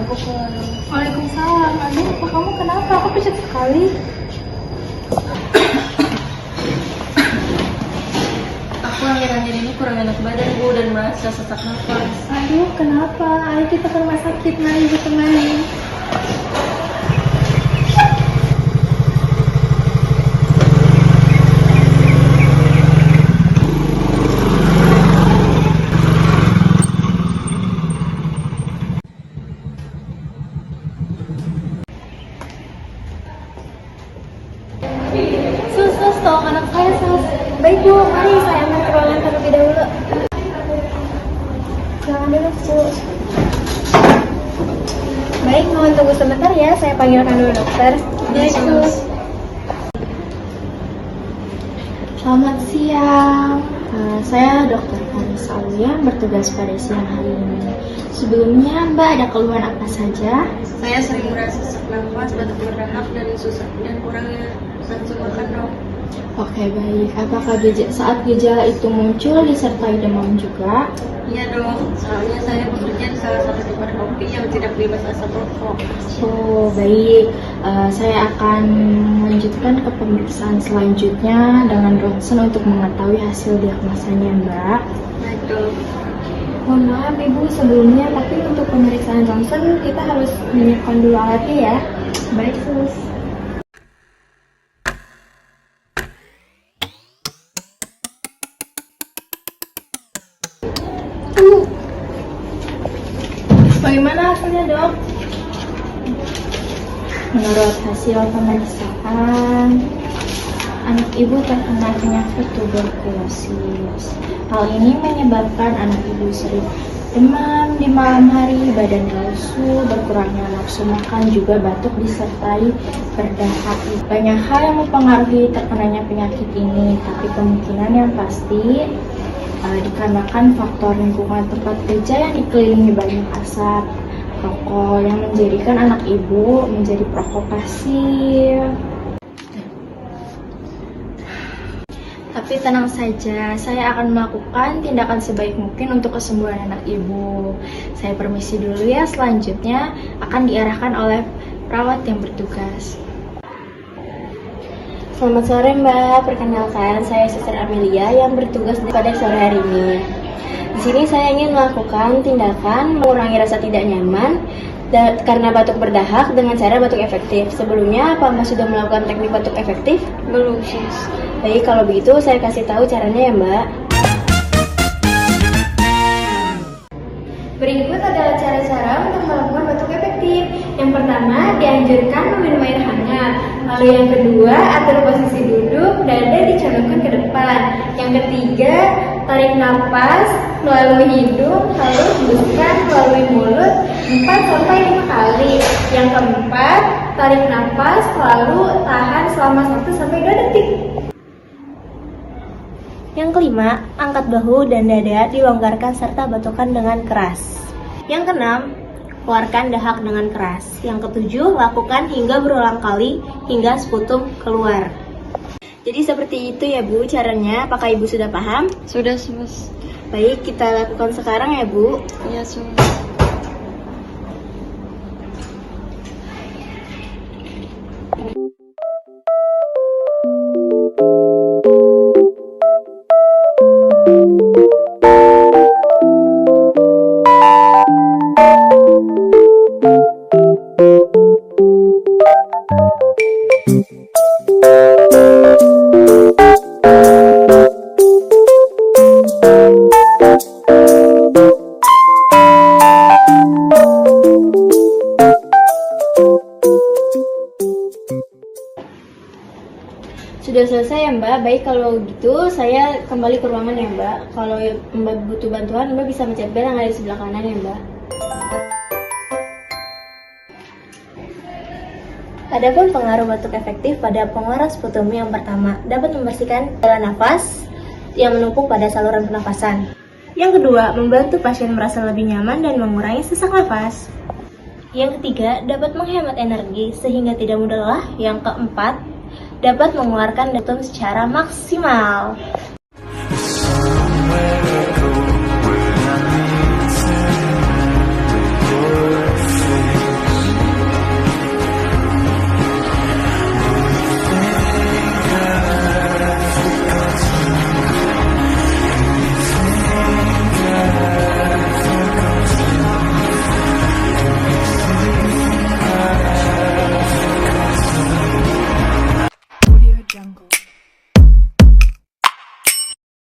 Waalaikumsalam. Aduh, kok kamu kenapa? Aku pucat sekali. Aku akhir-akhir ini kurang enak badan, Bu, dan merasa sesak nafas. Aduh, kenapa? Ayo kita ke rumah sakit, mari ibu temani. Sus, tolong anak saya, sus. Baik, Bu. Mari saya ambil ke ruangan terlebih dahulu. Jangan dulu, Bu. Baik, mohon tunggu sebentar ya. Saya panggilkan dulu dokter. Baik, sus. Selamat siang. Saya Dr. Faris Aulia bertugas pada siang hari ini. Sebelumnya, Mbak ada keluhan apa saja? Saya sering merasa sesak nafas, batuk berdahak, dan susah dan kurangnya nafsu makan, Dok. Oke, baik. Apakah saat gejala itu muncul disertai demam juga? Iya, Dok. Soalnya saya bekerja di salah satu tempat kopi yang tidak bebas asap rokok. Oh, baik. Saya akan melanjutkan ke pemeriksaan selanjutnya dengan ronsen untuk mengetahui hasil diagnosanya, Mbak. Baik, Dok. Mohon maaf, Ibu, sebelumnya, tapi untuk pemeriksaan ronsen kita harus menyiapkan dulu alatnya ya. Baik, sus. Bagaimana hasilnya, Dok? Menurut hasil pemeriksaan, anak ibu terkena penyakit tuberkulosis. Hal ini menyebabkan anak ibu sering demam di malam hari, badan lesu, berkurangnya nafsu makan, juga batuk disertai berdahak. Banyak hal yang mempengaruhi terkenanya penyakit ini, tapi kemungkinan yang pasti dikarenakan faktor lingkungan tempat kerja yang dikelilingi banyak asap rokok yang menjadikan anak ibu menjadi perokok pasif. Tapi tenang saja, saya akan melakukan tindakan sebaik mungkin untuk kesembuhan anak ibu. Saya permisi dulu ya, selanjutnya akan diarahkan oleh perawat yang bertugas. Selamat sore, Mbak. Perkenalkan, saya Suster Amelia yang bertugas pada sore hari ini. Di sini saya ingin melakukan tindakan mengurangi rasa tidak nyaman karena batuk berdahak dengan cara batuk efektif. Sebelumnya, apa Mbak sudah melakukan teknik batuk efektif? Belum, Sis. Baik, kalau begitu saya kasih tahu caranya ya, Mbak. Berikut adalah cara-cara untuk melakukan batuk efektif. Yang pertama, dianjurkan meminum air hangat. Lalu yang kedua, atur posisi duduk, dada dicondongkan ke depan. Yang ketiga, tarik napas melalui hidung, lalu hembuskan melalui mulut 4-5 kali. Yang keempat, tarik napas lalu tahan selama 1-2 detik. Yang kelima, angkat bahu dan dada dilonggarkan serta batukan dengan keras. Yang keenam, keluarkan dahak dengan keras. Yang ketujuh, lakukan hingga berulang kali hingga sputum keluar. Jadi seperti itu ya, Bu, caranya. Apakah Ibu sudah paham? Sudah, Sis. Baik, kita lakukan sekarang ya, Bu. Iya, Sis. Sudah selesai ya, Mbak. Baik, kalau gitu saya kembali ke ruangan ya, Mbak. Kalau Mbak butuh bantuan, Mbak bisa mencet bel yang ada di sebelah kanan ya, Mbak. Adapun pengaruh batuk efektif pada pengeluaran sputum, yang pertama, dapat membersihkan saluran nafas yang menumpuk pada saluran pernapasan. Yang kedua, membantu pasien merasa lebih nyaman dan mengurangi sesak nafas. Yang ketiga, dapat menghemat energi sehingga tidak mudah lelah. Yang keempat, dapat mengeluarkan sputum secara maksimal.